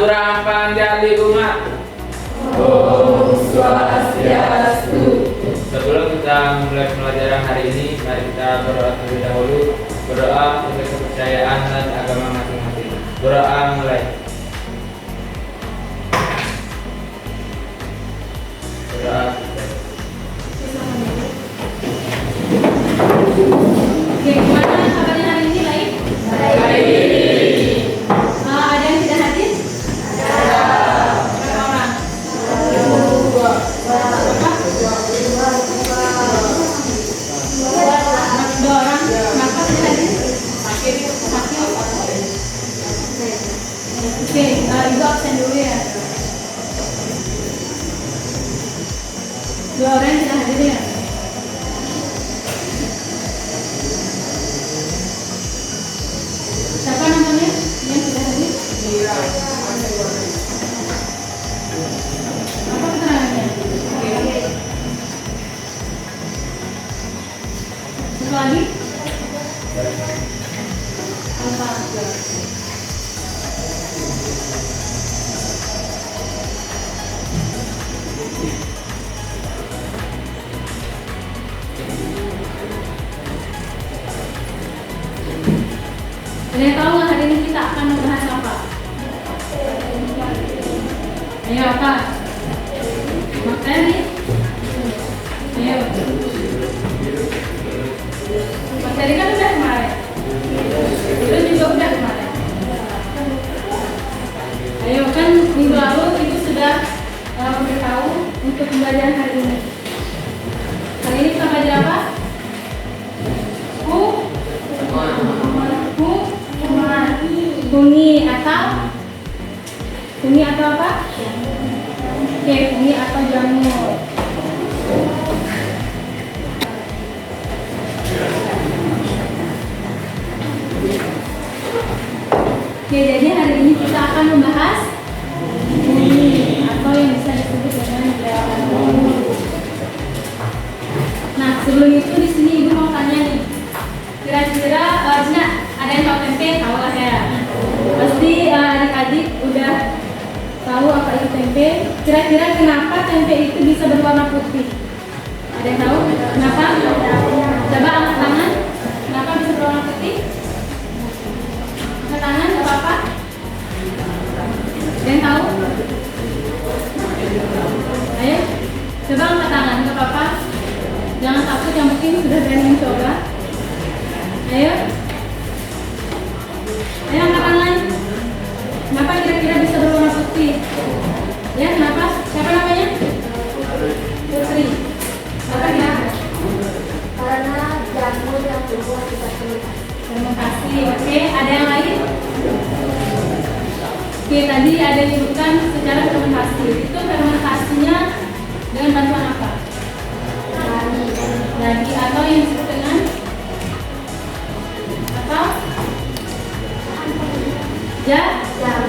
Saluran panjali umat. Om Swastiastu. Sebelum kita mulai pelajaran hari ini, mari kita berdoa terlebih dahulu. Berdoa untuk kepercayaan dan agama masing-masing. Berdoa mulai. Berdoa. Oke, gimana kabarnya hari ini? Baik? Baik. Ada yang tidak hadir? Ada. Berapa orang? Dua. Berapa? Dua orang. Kenapa tidak hadir? Sakit. Oke, Ibu absen dulu ya. Dua orang yang tidak hadir ya? Siapa namanya yang tidak hadir? Apa keterangannya? Satu lagi? Apa? Ada yang tahu nggak hari ini kita akan membahas apa? Ayo apa? Materi? Ayo. Materi kan udah kemarin. Terus juga udah kemarin. Ayo kan minggu lalu itu sudah memberitahu untuk pembelajaran hari ini. Hari ini kita belajar apa? Fungi atau apa? Oke, fungi atau jamur. Oke, jadi hari ini kita akan membahas fungi atau yang bisa disebut dengan jamur. Nah, sebelum itu di sini Ibu mau tanya nih. Kira-kira Cina, ada yang tahu tempe? Tahu lah ya. Pasti adik-adik udah tahu apa itu tempe. Kira-kira kenapa tempe itu bisa berwarna putih? Ada yang tahu? Kenapa? Coba angkat tangan. Kenapa bisa berwarna putih? Angkat tangan, nggak apa-apa. Ada yang tahu? Ayo, coba angkat tangan, nggak apa-apa. Jangan takut, yang penting sudah berani mencoba. Ayo. Ayo angkat tangan. Kenapa kira-kira bisa berwarna putih? Ya, kenapa? Siapa namanya? Putri. Apa ya? Karena jamur yang berbuah tidak Fermentasi. Oke, ada yang lain? Oke, tadi ada disebutkan secara fermentasi. Itu fermentasinya dengan bantuan apa? Nadi atau yang disebut dengan apa?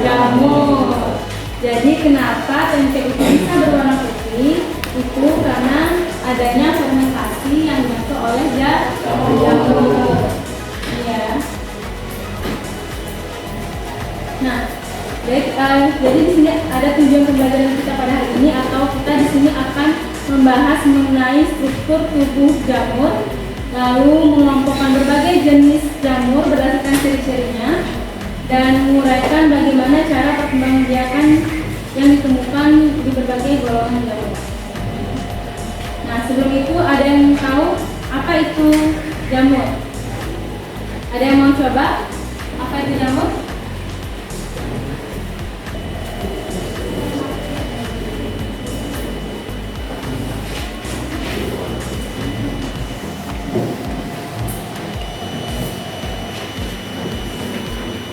Jamur. Jadi kenapa tempe itu bisa berwarna putih? Itu karena adanya fermentasi yang dibantu oleh jamur. Ya. Nah, jadi di sini ada tujuan pembelajaran kita pada hari ini, atau kita di sini akan membahas mengenai struktur tubuh jamur, lalu mengelompokkan berbagai jenis jamur berdasarkan ciri-cirinya, dan menguraikan bagaimana cara perkembangbiakan yang ditemukan di berbagai golongan jamur. Nah, sebelum itu ada yang tahu apa itu jamur? Ada yang mau coba? Apa itu jamur?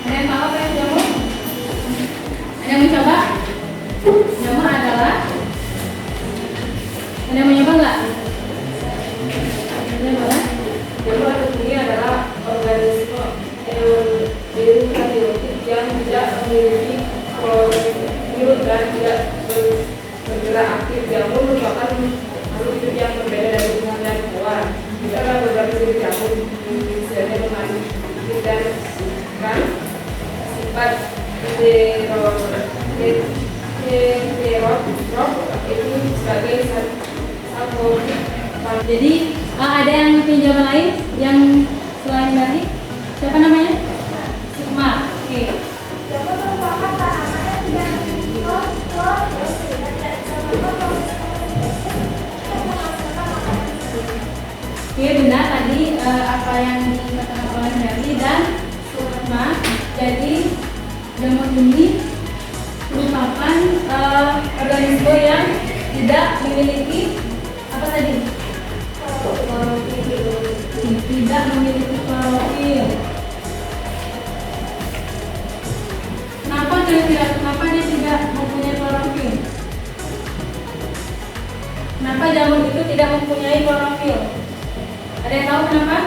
Ada yang tahu apa itu jamur? Ada yang mencoba? Jamur adalah, ada yang mencoba nggak? Ada yang boleh? Jamur ini adalah organisme eukariotik yang tidak memiliki prokariot dan tidak bergerak aktif. Jamur merupakan makhluk hidup yang berbeda dari bunga dan buah. Kita akan beberapa jenis jamur, misalnya mengandung dan sifat heterotrofik Heterotrop itu sebagai satu. Jadi ada yang punya jawaban lain yang selain dari siapa namanya? Sukma. Oke. Oke, benar tadi apa yang dikatakan oleh Mary dan Sukma. Jadi jamur ini merupakan organisme yang tidak memiliki apa tadi? Tidak memiliki klorofil. Kenapa dia tidak mempunyai klorofil? Kenapa jamur itu tidak mempunyai klorofil? Ada yang tahu kenapa?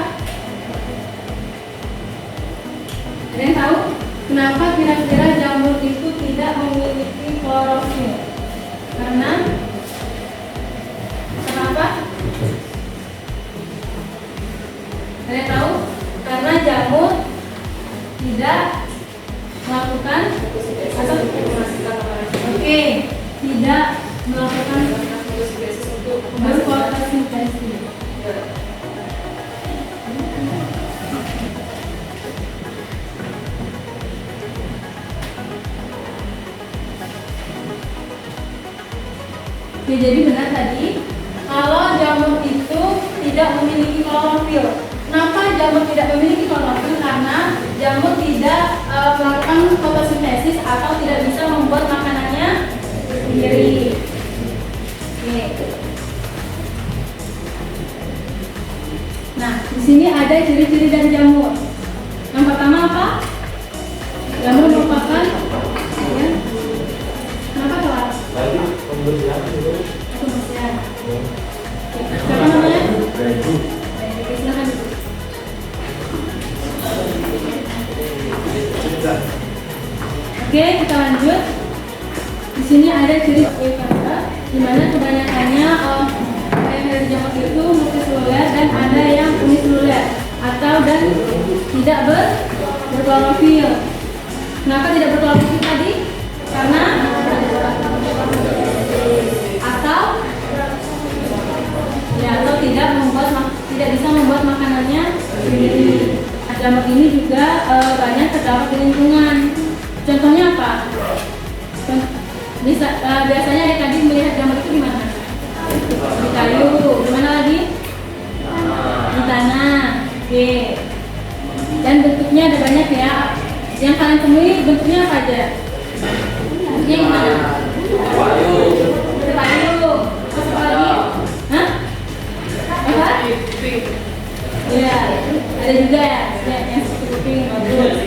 Ada yang tahu? Kenapa kira-kira jamur itu tidak memiliki klorofil? Karena kenapa? Ada yang tahu? Karena jamur tidak melakukan tidak melakukan berfotosintesis. Oke, jadi benar tadi kalau jamur itu tidak memiliki klorofil. Kenapa jamur tidak memiliki klorofil? Karena jamur tidak melakukan fotosintesis atau tidak bisa membuat makanannya sendiri. Oke. Nah, di sini ada ciri-ciri dari jamur. Yang pertama apa? Jamur merupakan ya. Kenapa telat? Pembersihan itu. Pembersihan. Siapa namanya? Silakan. Oke, kita lanjut. Di sini ada ciri eukarya, di mana kebanyakannya yang dari jamur itu multiseluler dan ada yang uniseluler atau dan tidak berklorofil. Kenapa tidak berklorofil tadi? Karena atau tidak bisa membuat makanannya sendiri. Jamur ini juga banyak terdapat di lingkungan. Contohnya apa? Biasanya adik tadi melihat jamur itu di mana? Di kayu. Di mana lagi? Di tanah. Oke. Dan bentuknya ada banyak ya. Yang kalian temui bentuknya apa aja? Bentuknya gimana? Kayu. Terus apa lagi? Hah? Apa? Ya, ada juga ya yang seperti pink, bagus.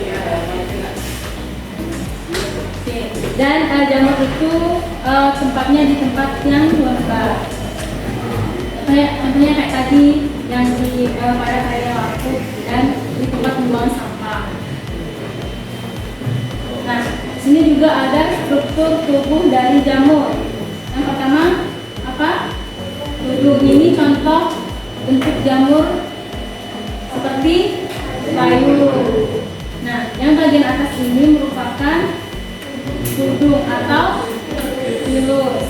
Oke. Dan jamur itu tempatnya di tempat yang lembab. Contohnya kayak tadi yang di pada area lampu dan di tempat pembuangan sampah. Nah, di sini juga ada struktur tubuh dari jamur. Yang pertama apa? Tubuh ini contoh bentuk jamur seperti kayu. Nah, yang bagian atas ini merupakan tudung atau pilus.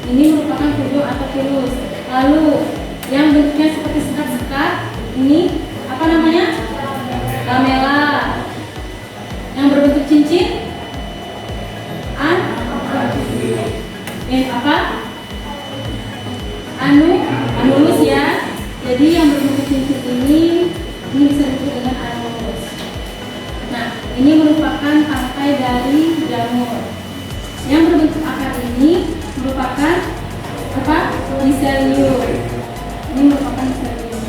Ini merupakan tudung atau pilus. Lalu yang bentuknya seperti sekat-sekat ini apa namanya? Lamela. Yang berbentuk cincin apa? Anulus ya. Jadi yang berbentuk cincin ini bisa disebut dengan anulus. Nah, ini merupakan tangkai dari jamur. Yang berbentuk akar ini merupakan apa? Miselium. Ini merupakan miselium.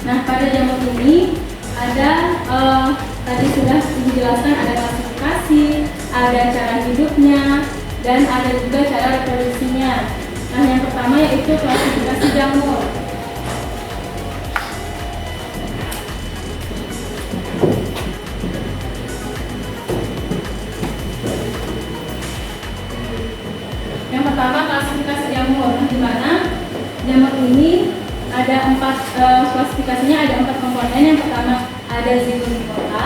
Nah, pada jamur ini ada tadi sudah dijelaskan ada klasifikasi, ada cara hidupnya, dan ada juga cara reproduksinya. Nah, yang pertama yaitu klasifikasi jamur. Yang pertama klasifikasi jamur, di mana jamur ini ada 4 klasifikasinya, ada 4 komponen. Yang pertama ada zigomikota,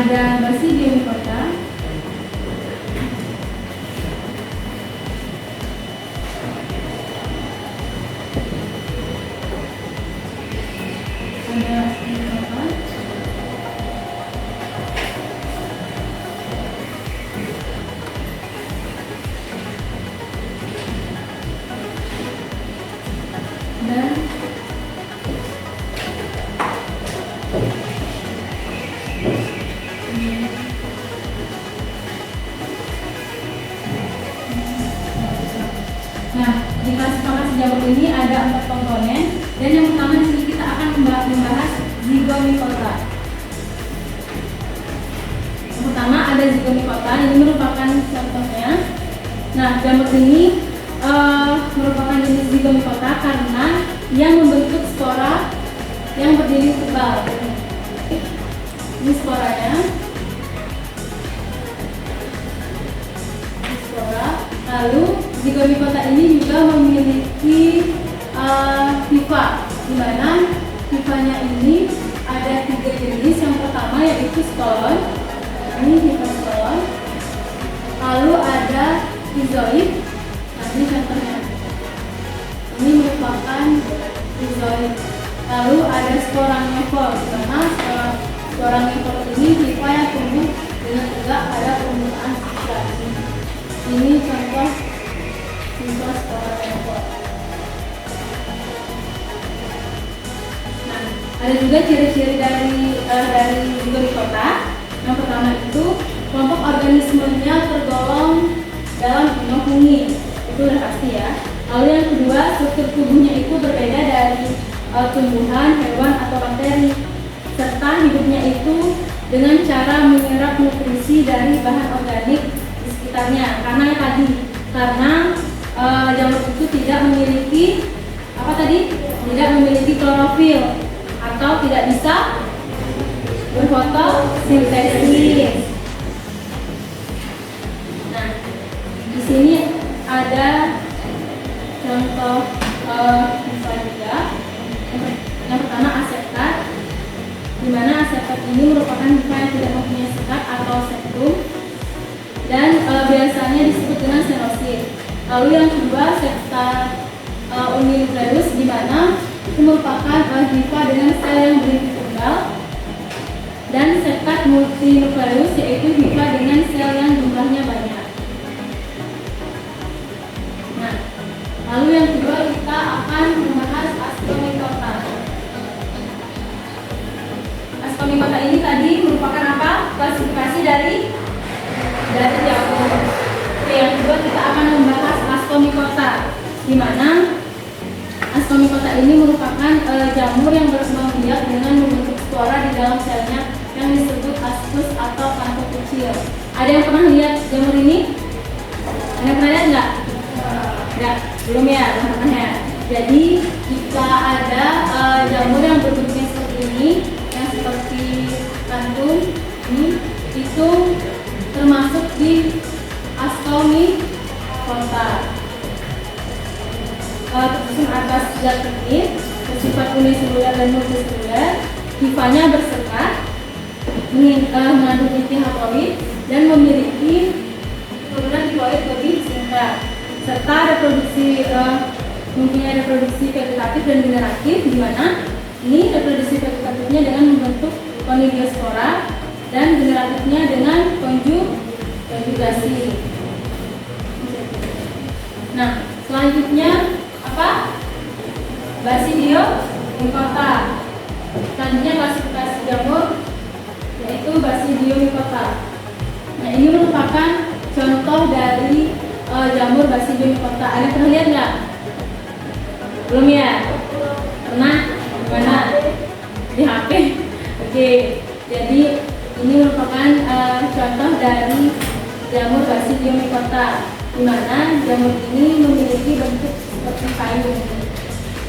ada Basidiomycota, ada Mycota, dan nah, di klasifikasi jamur ini ada 4 komponen, dan yang pertama di sini kita akan membahas Zygomycota. Yang pertama ada Zygomycota, ini merupakan contohnya. Nah, jamur ini merupakan jenis Zygomycota karena yang membentuk spora yang berdiri tebal. Ini sporanya. Spora. Lalu Zygomycota ini juga memiliki hifa, di mana hifanya ini ada 3 jenis. Yang pertama yaitu stolon, ini hifa stolon. Lalu ada rhizoid, nah ini contohnya, ini merupakan rhizoid. Lalu ada sporangiovor, di mana sporangiovor ini hifa yang tumbuh dengan tegak pada permukaan sirkulasi. Ini contoh hifa sporangiovor. Nah, ada juga ciri-ciri dari Zygomycota. Yang pertama itu kelompok organismenya tergolong dalam fungi, itu udah pasti ya. Lalu yang kedua, struktur tubuhnya itu berbeda dari tumbuhan, hewan atau bakteri, serta hidupnya itu dengan cara menyerap nutrisi dari bahan organik di sekitarnya. Karena jamur itu tidak memiliki tidak memiliki klorofil atau tidak bisa berfotosintesis. Nah, di sini ada contoh juga. Yang pertama aseptat, di mana aseptat ini merupakan hifa yang tidak mempunyai sekat atau septum, dan biasanya disebut dengan senosit. Lalu yang kedua septat unionukleus, di mana itu merupakan hifa dengan sel yang berinti tunggal, dan septat multinukleus yaitu hifa dengan sel yang jumlahnya banyak. Nah, lalu yang kedua kita akan membahas Ascomycota. Ascomycota ini tadi merupakan apa? Klasifikasi dari jamur. Oke, yang kedua kita akan membahas Ascomycota, di mana Ascomycota ini merupakan jamur yang berkembang biak dengan membentuk spora di dalam selnya yang disebut ascus atau kantong kecil. Ada yang pernah lihat jamur ini? Ada yang pernah lihat nggak? Nggak, belum ya, belum pernah ya. Jadi jika ada jamur yang berbentuknya seperti ini, yang seperti kantung ini, itu termasuk di Ascomycota. Tersusun atas zat teknis, bersifat uniseluler dan multiseluler, hifanya bersekat, mengandung inti haploid dan memiliki turunan diploid lebih singkat, serta mempunyai reproduksi vegetatif dan generatif, di mana ini reproduksi vegetatifnya dengan membentuk konidiospora dan generatifnya dengan konjugasi. Nah, selanjutnya apa? Basidiomycota. Selanjutnya klasifikasi jamur yaitu Basidiomycota. Nah, ini merupakan contoh dari jamur Basidiomycota. Ada pernah lihat nggak? Belum ya? Pernah? Mana? Di HP? Oke. Jadi ini merupakan contoh dari jamur Basidiomycota, di mana jamur ini memiliki bentuk seperti payung.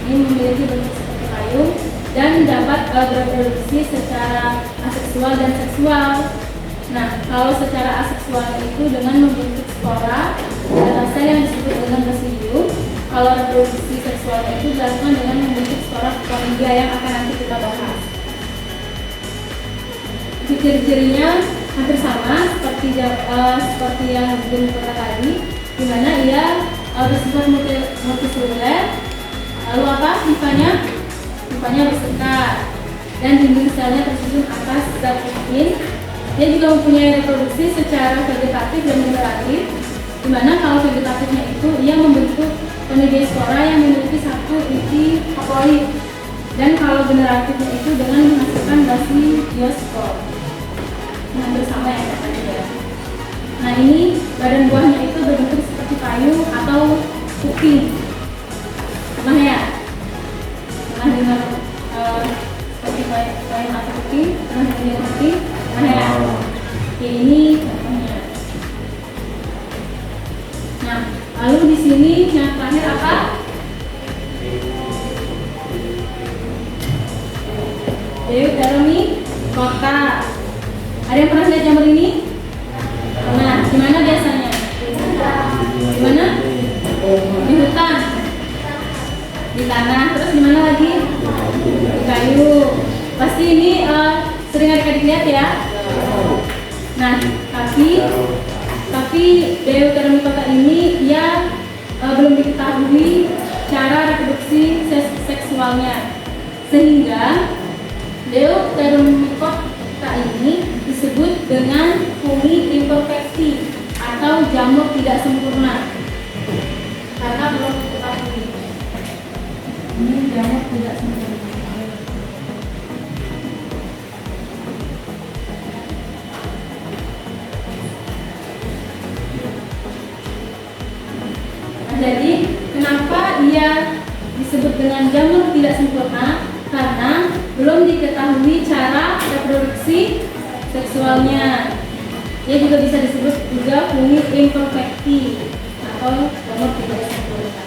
Ini memiliki bentuk seperti payung dan dapat bereproduksi secara aseksual dan seksual. Nah, kalau secara aseksual itu dengan membentuk spora dalam sel yang disebut dengan basidium. Kalau reproduksi seksualnya itu dilakukan dengan membentuk spora chlamydia yang akan nanti kita bahas. ciri-cirinya hampir sama seperti yang belum kata tadi, di mana ia bersifat multiseluler. Lalu apa? Tipenya bersekat dan dinding selnya tersusun atas zat protein. Dia juga mempunyai reproduksi secara vegetatif dan generatif, di mana kalau vegetatifnya itu ia membentuk onidiaspora yang memiliki satu inti haploid, dan kalau generatifnya itu dengan menghasilkan basidiospor. Nah, bersama ya katanya. Nah, ini badan buahnya itu berbentuk seperti payung atau kuping. Nah ya, pernah dengar seperti payung atau kuping? Pernah dengar kuping? Nah ya, ini contohnya. Nah, lalu di sini yang terakhir apa? Deuteromycota. Ada yang pernah lihat jamur ini? Nah, di mana biasanya? Di mana? Di hutan, di tanah, terus di mana lagi? Di kayu. Pasti ini sering adik-adik lihat ya. Nah, tapi Deuteromycota ini ia belum diketahui cara reproduksi seksualnya, sehingga Deuteromycota ini disebut dengan fungi imperfeksi atau jamur tidak sempurna karena belum diketahui. Ini jamur tidak sempurna. Nah, jadi kenapa ia disebut dengan jamur tidak sempurna? Karena belum diketahui cara reproduksi seksualnya. Dia juga bisa disebut juga fungi imperfecti atau jamur tidak sempurna.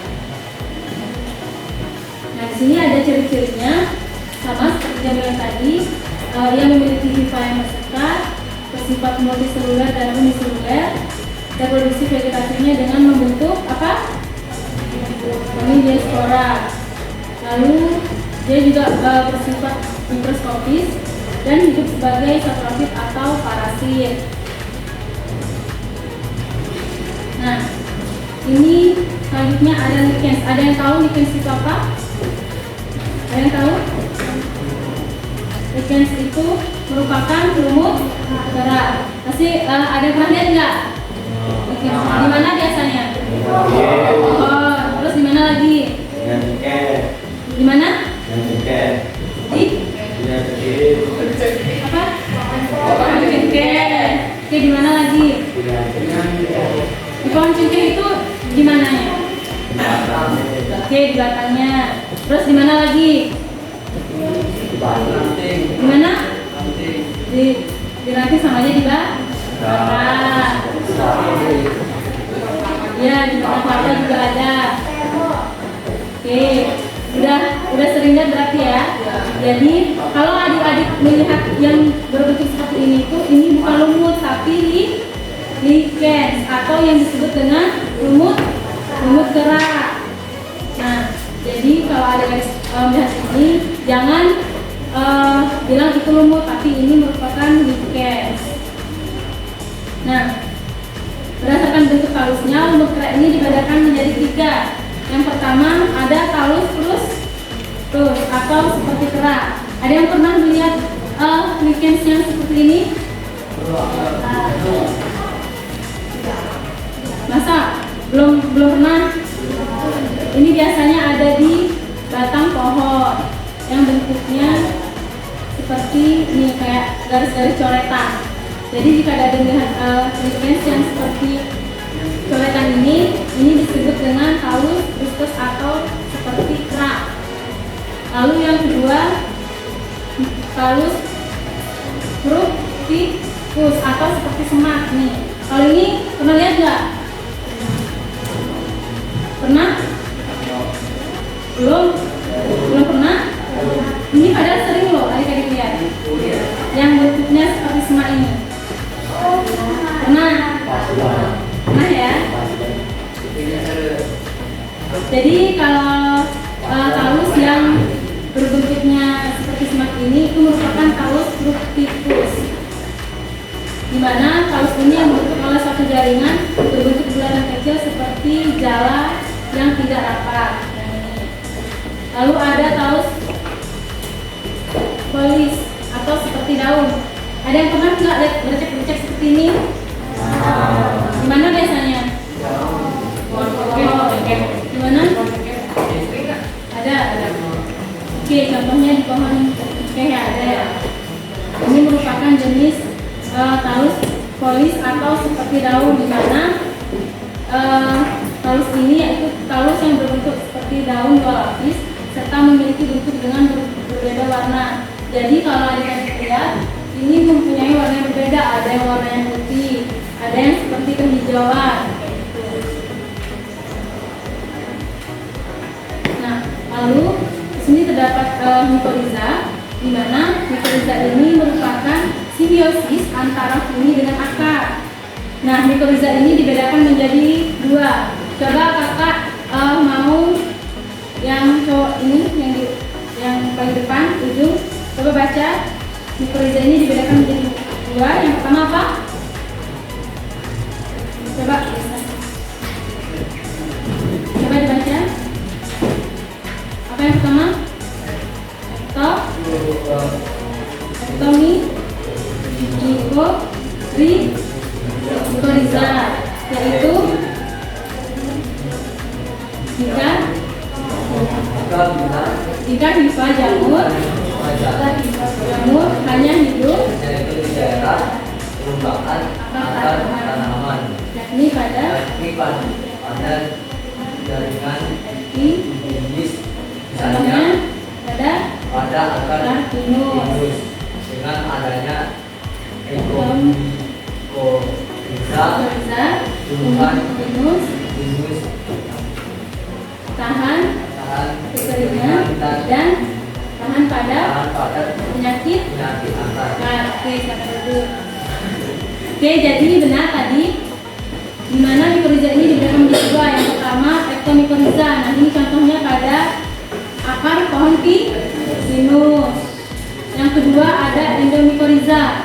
Nah, di sini ada ciri-cirinya sama seperti jamur yang tadi. Ia memiliki hifa yang bersekat, bersifat multiseluler dan uniseluler. Reproduksi vegetatifnya dengan membentuk apa? Onidiaspora. Lalu dia juga bersifat mikroskopis dan hidup sebagai saprofit atau parasit. Nah, ini selanjutnya ada lichens. Ada yang tahu lichens itu apa? Ada yang tahu? Lichens itu merupakan lumut gerak. Pasti ada yang pernah lihat nggak? Lichens. Di mana biasanya? Oh, terus di mana lagi? Di mana? Di? Apa? Cengkeh. Oke, di mana lagi? Di pohon cengkeh itu di mananya? Oke, di belakangnya. Terus di mana lagi? Di mana? Di ranting sama aja di belakang. Ya, di belakang kelapa juga ada. Oke. Udah sering lihat berarti ya. Jadi kalau adik-adik melihat yang berbentuk seperti ini itu, ini bukan lumut tapi lichens atau yang disebut dengan lumut gerak. Nah, jadi kalau adik-adik melihat ini, jangan bilang itu lumut, tapi ini merupakan lichens. Nah, berdasarkan bentuk talusnya, lumut gerak ini dibedakan menjadi 3. Yang pertama ada talus plus atau seperti kerak. Ada yang pernah melihat lichens yang seperti ini? Masa belum pernah? Ini biasanya ada di batang pohon yang bentuknya seperti ini, kayak garis-garis coretan. Jadi jika ada melihat lichens yang seperti coretan ini disebut dengan talus plus atau seperti kerak. Lalu yang kedua, talus fructifus atau seperti semak nih. Kalau ini pernah lihat nggak? Pernah? Belum pernah? Ini padahal sering loh adik-adik lihat. Yang bentuknya seperti semak ini. Pernah? Pernah ya? Jadi kalau talus yang berbentuknya seperti semak ini itu merupakan talus fructifus. tidak rapat. Yang ini. Lalu ada Taus polis atau seperti daun. Ada yang pernah nggak lihat bercek-bercek seperti ini? Gimana biasanya? Gimana? Ada. Oke, contohnya di pohon ya ada ya. Ini merupakan jenis Taus polis atau seperti daun, di mana Taus ini yaitu taus yang berbentuk seperti daun dua lapis serta memiliki bentuk dengan berbeda warna. Jadi kalau adik-adik lihat, ini mempunyai warna yang berbeda. Ada yang warna yang putih, ada yang seperti kehijauan. Nah, lalu di sini terdapat mikoriza, di mana mikoriza ini merupakan simbiosis antara fungsi dengan akar. Nah, mikoriza ini dibedakan menjadi dua. Coba kakak mau yang cowok ini, yang paling depan ujung, coba baca. Mikoriza ini dibedakan menjadi dua. Yang pertama apa? Coba dibaca. Apa yang pertama? Mikoriza, yaitu jika hifa jamur hanya hidup di daerah perombakan akar tanaman, yakni pada jaringan jenis, misalnya pada akar pinus. Dengan adanya mikoriza, tumbuhan pinus tahan kekeringan dan tahan pada penyakit akar. Oke, jadi benar tadi di mana mikoriza ini dibedakan menjadi dua. Yang pertama ektomikoriza. Nah, ini contohnya pada akar pohon pinus. Yang kedua ada endomikoriza,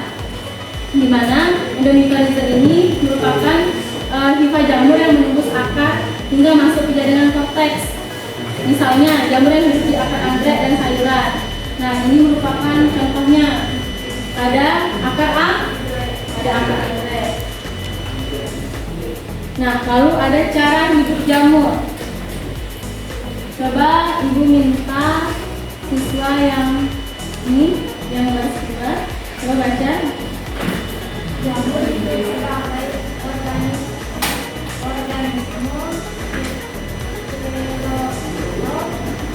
di mana endomikoriza ini merupakan hifa jamur yang menembus akar hingga masuk ke jaringan korteks. Misalnya jamur yang hidup di akar anggrek dan sayuran. Nah, ini merupakan contohnya pada akar anggrek. Nah, lalu ada cara hidup jamur. Coba ibu minta siswa yang ini, yang kelas 2, coba baca. Jamur itu sebagai organisme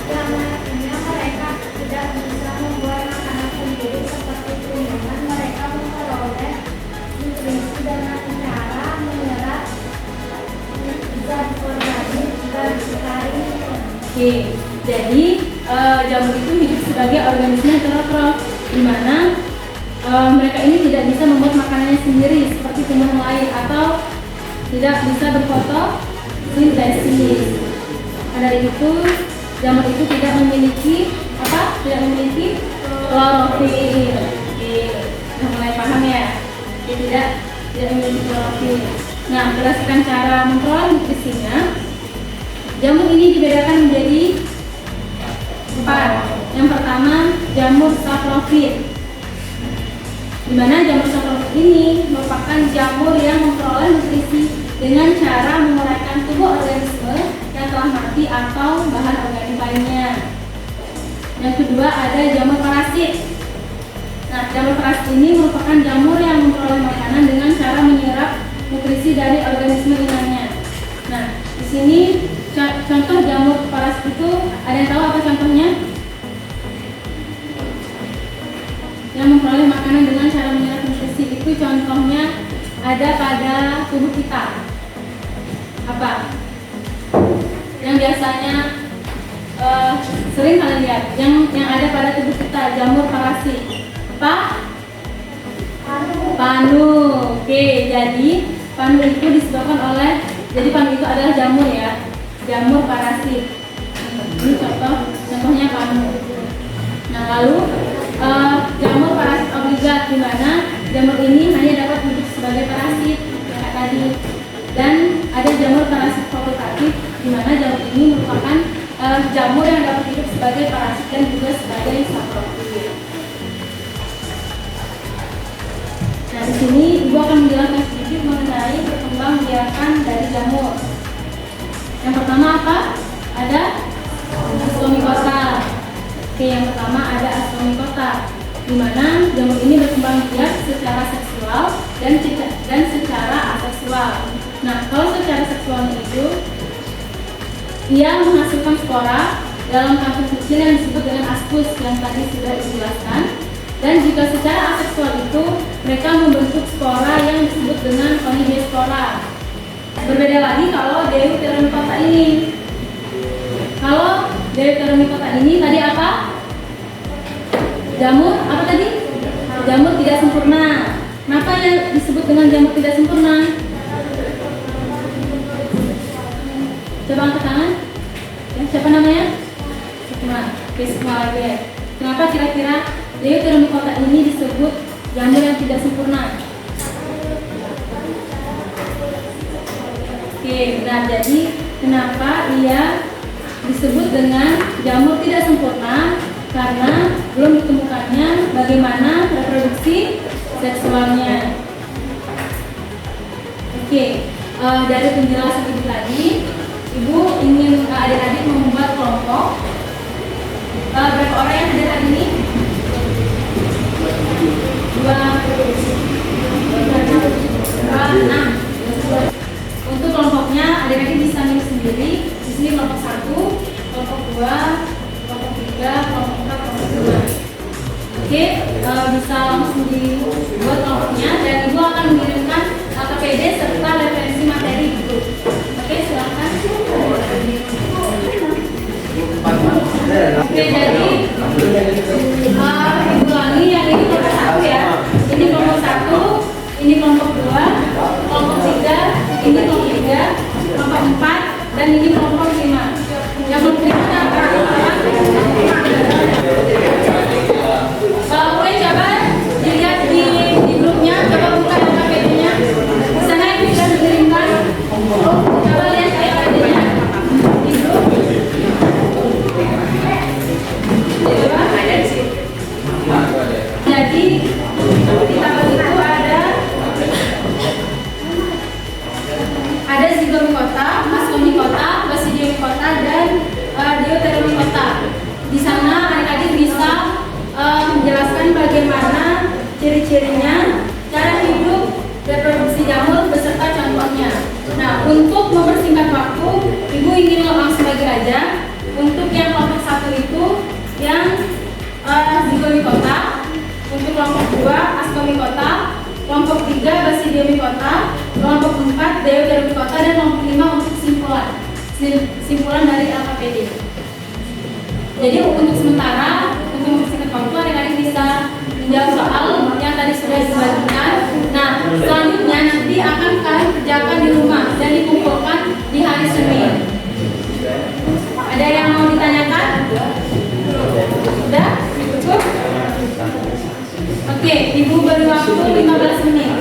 yang nantinya mereka tidak bisa membuat makanan sendiri seperti tumbuhan. Mereka memperoleh nutrisi dengan cara menyerap zat organik dan sekali. Oke, jadi jamur itu hidup sebagai organisme heterotrof, di mana mereka ini tidak bisa membuat makanannya sendiri seperti tumbuhan lain atau tidak bisa berfotosintesis. Dari itu jamur itu tidak memiliki klorofil. Sudah mulai paham ya? Dia tidak memiliki klorofil. Nah, berdasarkan cara memperoleh nutrisinya, jamur ini dibedakan menjadi 4. Yang pertama jamur saprofit, di mana jamur saprofit ini merupakan jamur yang memperoleh nutrisi dengan cara menguraikan tubuh organisme yang telah mati atau bahan organik lainnya. Yang kedua ada jamur parasit. Nah, jamur parasit ini merupakan jamur yang memperoleh makanan dengan cara menyerap nutrisi dari organisme inangnya. Nah, di sini contoh jamur parasit itu ada yang tahu apa contohnya? Yang memperoleh makanan dengan cara menyerap nutrisi itu contohnya ada pada tubuh kita. Apa? Yang biasanya sering kalian lihat, yang ada pada tubuh kita, jamur parasit. Apa? Panu. Oke, jadi panu itu disebabkan oleh, jadi panu itu adalah jamur ya, jamur parasit. Ini contohnya panu. Nah, lalu jamur parasit obligat, di mana jamur ini hanya dapat hidup sebagai parasit kayak tadi. Dan ada jamur parasit fakultatif, di di mana jamur ini merupakan jamur yang dapat hidup sebagai parasit dan juga sebagai saprofit. Nah, di sini Ibu akan menjelaskan sedikit mengenai perkembangbiakan dari jamur. Yang pertama apa? Ada ascomycota. Oke, yang pertama ada ascomycota, di mana jamur ini berkembang biak secara seksual dan secara aseksual. Nah, kalau secara seksualnya itu ia menghasilkan spora dalam kantung kecil yang disebut dengan ascus yang tadi sudah dijelaskan. Dan jika secara aseksual itu mereka membentuk spora yang disebut dengan onigospora. Berbeda lagi kalau Deuteromycota ini. Kalau Deuteromycota ini tadi apa? Jamur apa tadi? Jamur tidak sempurna. Kenapa yang disebut dengan jamur tidak sempurna? Coba angkat tangan. Ya, siapa namanya? Sukma. Oke, Sukma lagi ya. Kenapa kira-kira Deuteromycota ini disebut jamur yang tidak sempurna? Oke, nah jadi kenapa ia disebut dengan jamur tidak sempurna? Karena belum ditemukannya bagaimana reproduksi seksualnya. Oke, dari penjelasan Ibu tadi, Ibu ingin adik-adik membuat kelompok. Berapa orang yang hadir hari ini? 6. Untuk kelompoknya adik-adik bisa milih sendiri. Di sini kelompok 1, kelompok 2, kelompok 3, kelompok 4, kelompok 5. Oke, bisa langsung dibuat kelompoknya dan Ibu akan mengirimkan KPD serta referensi materi itu. Oke, silakan. Oke, jadi Ibu ulangi yang ini kelompok 1 ya. Ini kelompok 1, ini kelompok 2, kelompok 3, ini kelompok 3, kelompok 4, dan ini kelompok 5. Yang kelompok 5 apa? Oke, coba dilihat di grupnya, coba buka KPD-nya. Di sana Ibu sudah dikirimkan. Coba lihat KPD-nya di grup. Jadi di tabel itu ada zygomycota, ascomycota, basidiomycota, dan Deuteromycota. Di sana adik-adik bisa menjelaskan bagaimana ciri-cirinya, cara hidup, reproduksi jamur beserta contohnya. Nah, untuk mempersingkat waktu, Ibu ingin langsung bagi aja. Untuk yang kelompok 1 itu yang zygomycota, untuk kelompok 2 ascomycota, kelompok 3 basidiomycota, kelompok 4 Deuteromycota, dan kelompok 5 untuk simpulan dari LKPD. Jadi untuk sementara, untuk mempersingkat waktu, adik-adik bisa menjawab soal yang tadi sudah dibagikan. Nah, selanjutnya nanti akan kalian kerjakan di rumah dan dikumpulkan di hari Senin. Ada yang mau ditanyakan? Sudah? Cukup? Oke, Ibu beri waktu 15 menit.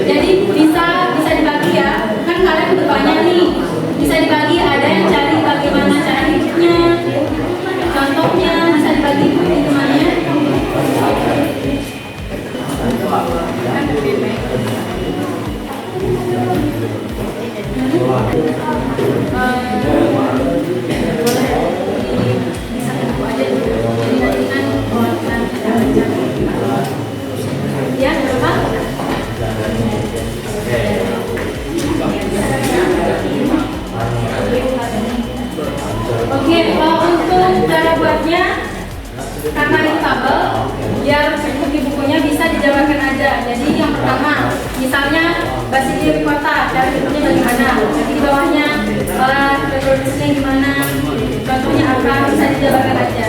Jadi bisa dibagi ya. Kan kalian berbanyak nih. Bisa dibagi, ada yang cari bagaimana cara hidupnya, contohnya, bisa dibagi hitungannya. Ya, berapa? Oke, untuk cara buatnya, karena ini tabel, biar di bukunya bisa dijabarkan aja. Jadi yang pertama, misalnya basidiomycota, cara hidupnya bagaimana? Jadi di bawahnya reproduksinya gimana? Contohnya apa? Bisa dijabarkan aja.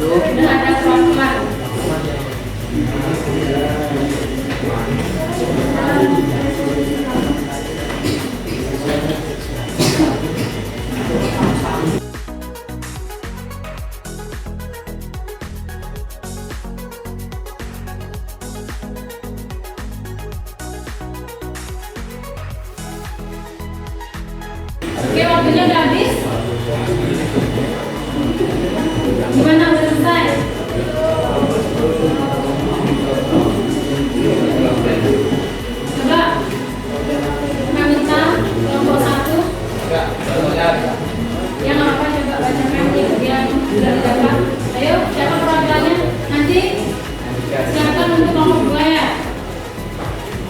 masuk. Dan ada keluar. Oke, waktunya udah habis. Gimana, udah selesai? Coba kita minta kelompok 1 Enggak, benar. yang apa coba bacakan yang sudah didapat. Ayo, siapa perwakilannya? Nanti silakan untuk kelompok 2 ya.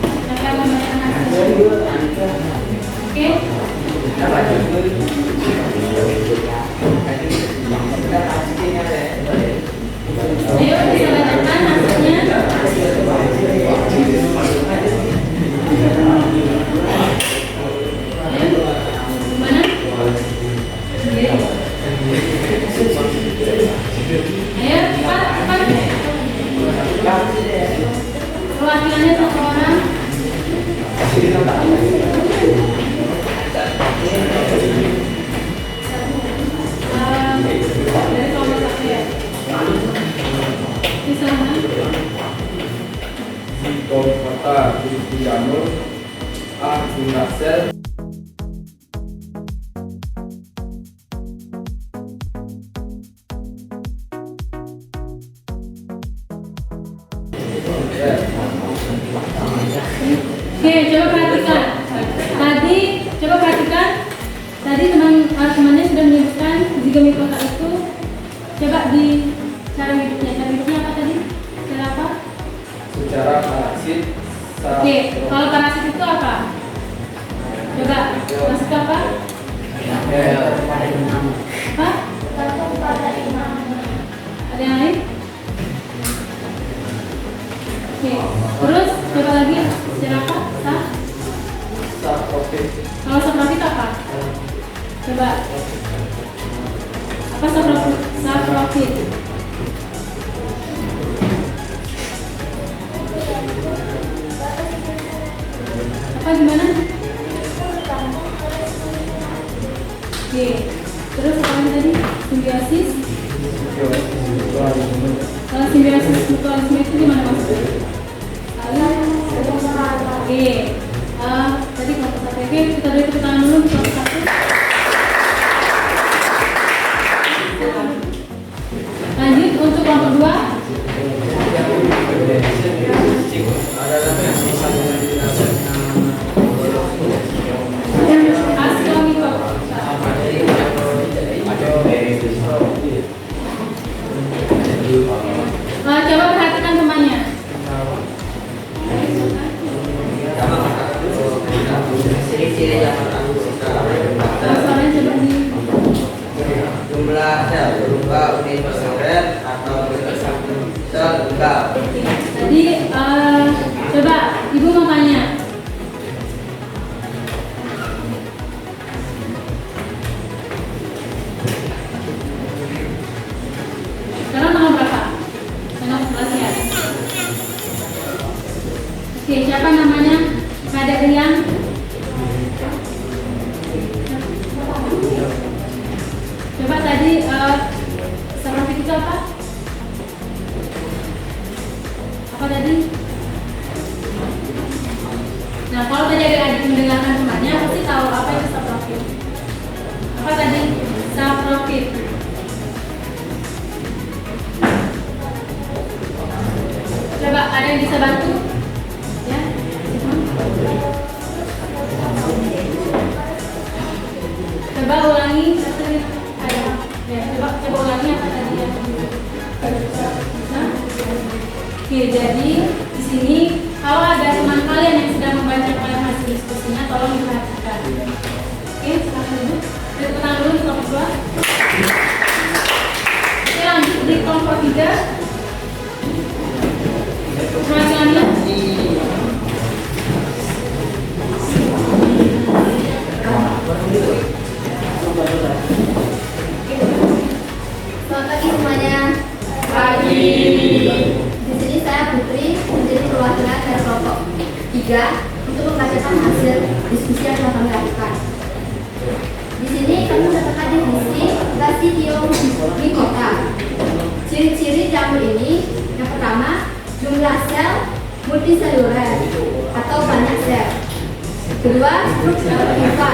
Silakan membacakan hasil. Oke. Ayo bisa bacakan hasilnya. Ayo, gimana? Oke. Ayo cepat. Perwakilannya 1 orang. Dari kelompok 1 ya. Di sana. Kota Bukit Jamur, A. Gunasel. Oke, coba perhatikan. Coba perhatikan. Tadi temannya sudah menyebutkan zigami kota itu. Coba di cara hidupnya. Cara hidupnya apa tadi? Cara apa? Secara parasit. Oke, kalau parasit itu apa? Coba masuk ke apa? Apa? Ada yang lain? Oke, terus coba lagi secara apa? Saprofit. Kalau saprofit apa? Coba apa saprofit? Apa gimana? Oke, terus apa lagi tadi? Simbiosis. Kalau simbiosis mutualisme itu gimana maksudnya? Oke, tadi kelompok 1. Oke, kita beri tepuk tangan dulu untuk kelompok 1. Lanjut untuk kelompok 2. Askomiko. Coba perhatikan temannya. Ciri-ciri yang Soalnya coba di jumlah sel berupa unit persekunder atau sel tunggal. Tadi coba ibu mau tanya. Sekarang tanggal berapa? Tanggal 11 ya. Oke, siapa namanya? Ada Rian. Coba tadi saprofit itu apa? Apa tadi? Nah, kalau tadi adik-adik mendengarkan temannya, pasti tahu apa itu saprofit. Apa tadi? Saprofit. Coba ada yang bisa bantu? Ya. Coba ulangi hasilnya. Ya, coba ulangi apa tadi yang bisa? Oke, jadi di sini kalau ada teman kalian yang sedang membacakan hasil diskusinya, tolong diperhatikan. Oke, silakan dulu. Tepuk tangan dulu di kelompok 2. Oke, lanjut di kelompok 3. Perwakilannya. Selamat pagi semuanya. 3 untuk membacakan hasil diskusi yang telah kami lakukan. Di sini kami menetapkan definisi Basidiomycota. Ciri-ciri jamur ini, yang pertama, jumlah sel multiseluler atau banyak sel. Kedua, struktur hifa.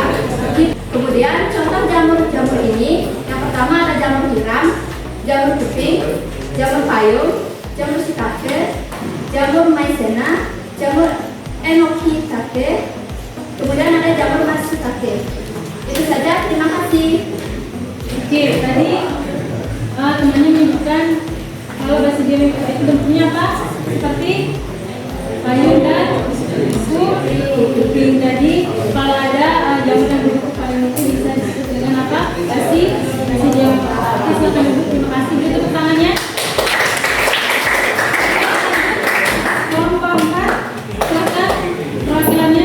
Kemudian contoh jamur ini, yang pertama ada jamur tiram, jamur kuping, jamur payung, jamur shiitake, jamur maizena, jamur enokitake, kemudian ada jamur matsutake. Itu saja, terima kasih. Oke, tadi temannya menyebutkan kalau Basidiomycota itu bentuknya apa? Seperti payung dan kuping. Jadi kalau ada jamur yang berbentuk payung itu bisa disebut dengan apa? Basidiomycota. Oke, silakan duduk. Terima kasih. Beri tepuk tangannya. Kelompok 4, silakan perwakilannya.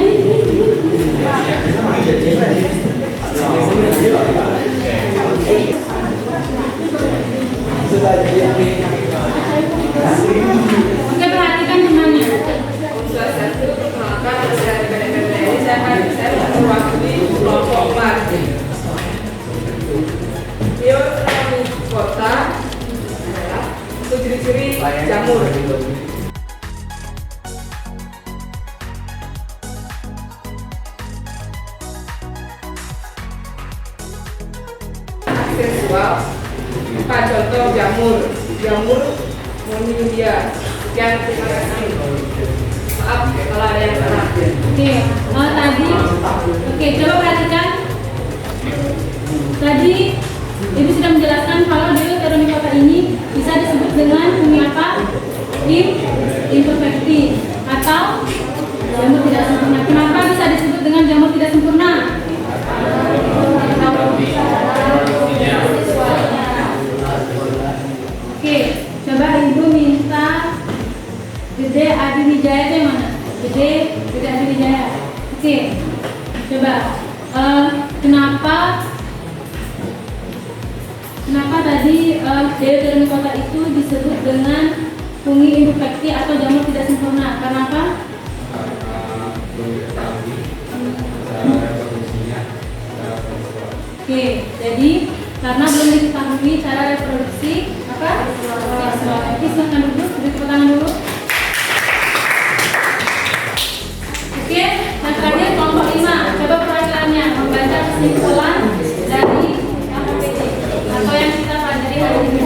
Oke, perhatikan temannya. Untuk satu, perkenalkan saya dari PDPD, saya mewakili kelompok 4. Basidiomycota adalah untuk ciri-ciri jamur. Seksual. 4 contoh jamur Monidia. Sekian, terima kasih. Maaf kalau ada yang salah. Oke, coba perhatikan. Tadi Ibu sudah menjelaskan kalau Deuteromycota ini bisa disebut dengan fungi apa? Imperfecti atau jamur tidak sempurna. Kenapa bisa disebut dengan jamur tidak sempurna? Oke, coba Ibu minta Gede Adi Wijaya itu yang mana? Gede Adi Wijaya. Oke, coba kenapa tadi Deuteromycota itu disebut dengan fungi imperfecti atau jamur tidak sempurna? Karena apa? Oke, jadi karena belum diketahui cara reproduksi apa? Seksual. Oke, silakan duduk, beri tepuk tangan dulu. Oke, yang terakhir kelompok 5. Coba perwakilannya membaca kesimpulan dari KPPD atau yang kita pelajari hari ini.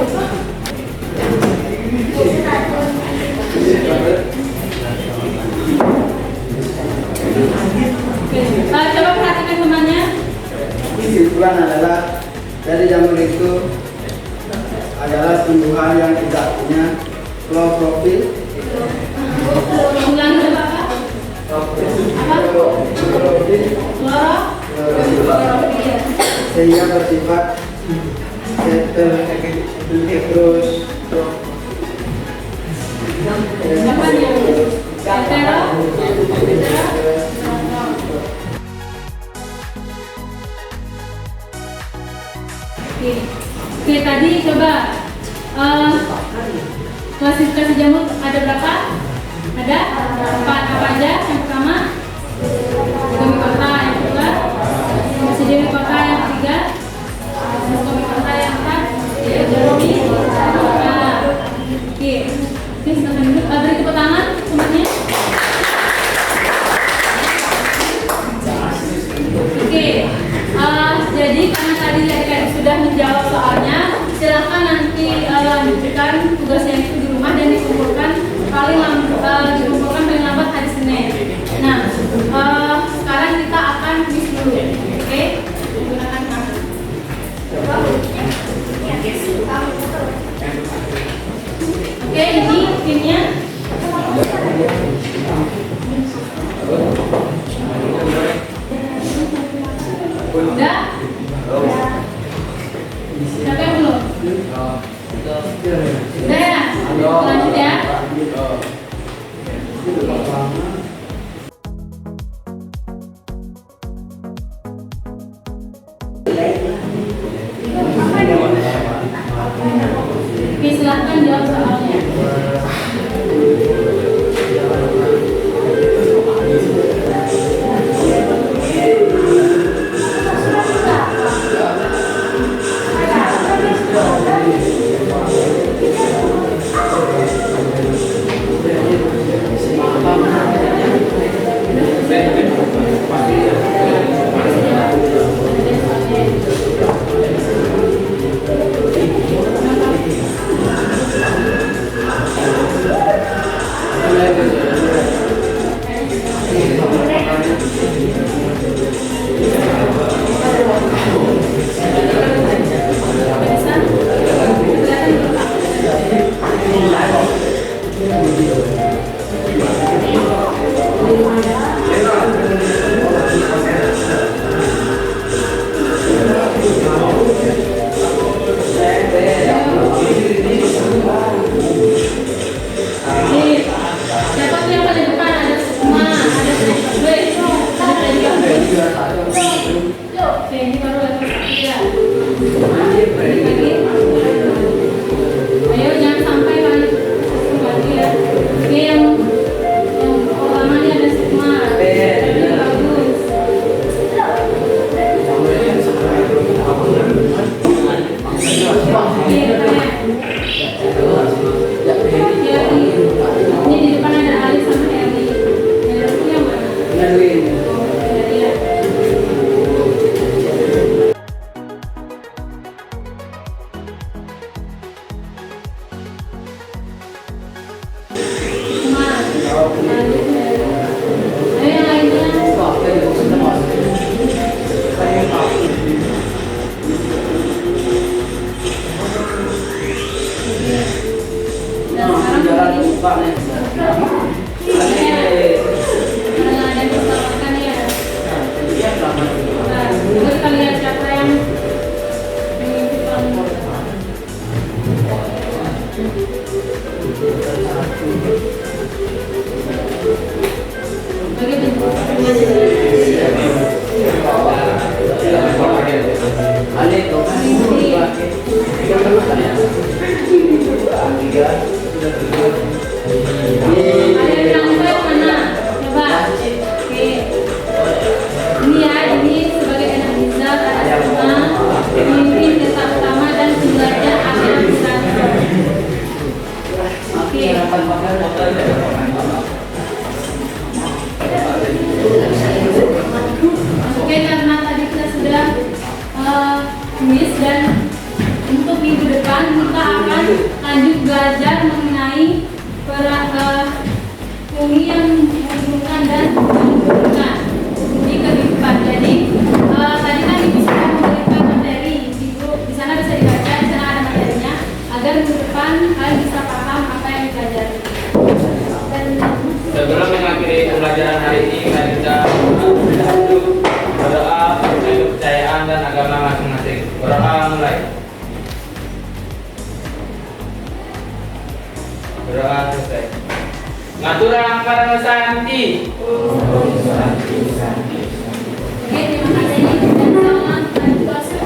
Oke, coba perhatikan temannya. Kesimpulan adalah dari jamur itu adalah tumbuhan yang tidak punya klorofil. Ulang coba apa? Klorofil. Sehingga bersifat heterotropis. Apa dia? Hetero. Oke, tadi coba klasifikasi jamur ada berapa? Ada 4. Apa aja? Yang pertama Deuteromycota, yang kedua Basidiomycota, yang ketiga Moscomycota, yang keempat Deuteromycota. Oke, silakan duduk. Beri tepuk tangan semuanya. Oke, jadi karena tadi adik-adik sudah menjawab soalnya, silahkan nanti lanjutkan tugasnya itu di rumah dan dikumpulkan paling lambat hari Senin. Nah, sekarang kita akan quiz dulu, oke? Menggunakan kartu. Oke, ini timnya. Udah? Siapa yang belum? Udah ya? Lanjut ya. Oke, silahkan jawab soalnya. Siapa tuh yang paling depan? Ada Sukma, ada Gue, ada Freddy. Oke, ini baru level 1 ya. Lagi. Ayo jangan sampai balik lagi ya. Oke, yang pertama ini ada Sukma. Freddy bagus. Oke, keren. Ini di depan ada Ali sama Eli. Yang itu yang mana? Oh, Eli ya. Kumar. Ali, Eli. Ayo yang lainnya. Dan sekarang ini karena ada yang diselamatkan ya. Nah, kita lihat siapa yang mengikuti paling. Bagi bentuk ada yang bilang mana? Coba. Oke. Ini ya, ini sebagai analiza ada semua pemimpin desa utama dan belajar akhir administrator. Oke. Oke, karena tadi kita sudah kuis dan untuk minggu depan kita akan lanjut belajar mengenai fungsi yang menghubungkan dan menghubungkan di kehidupan. Jadi tadi kan bisa memberikan materi di grup, di sana bisa dibaca, di sana ada materinya agar minggu depan kalian bisa paham apa yang dipelajari. Sebelum mengakhiri pembelajaran hari ini, mari kita berdoa mengenai kepercayaan dan agama masing-masing. Berdoa mulai. Berdoa selesai. Ngaturang para santi. Oke, terima kasih dan selamat berpuasa.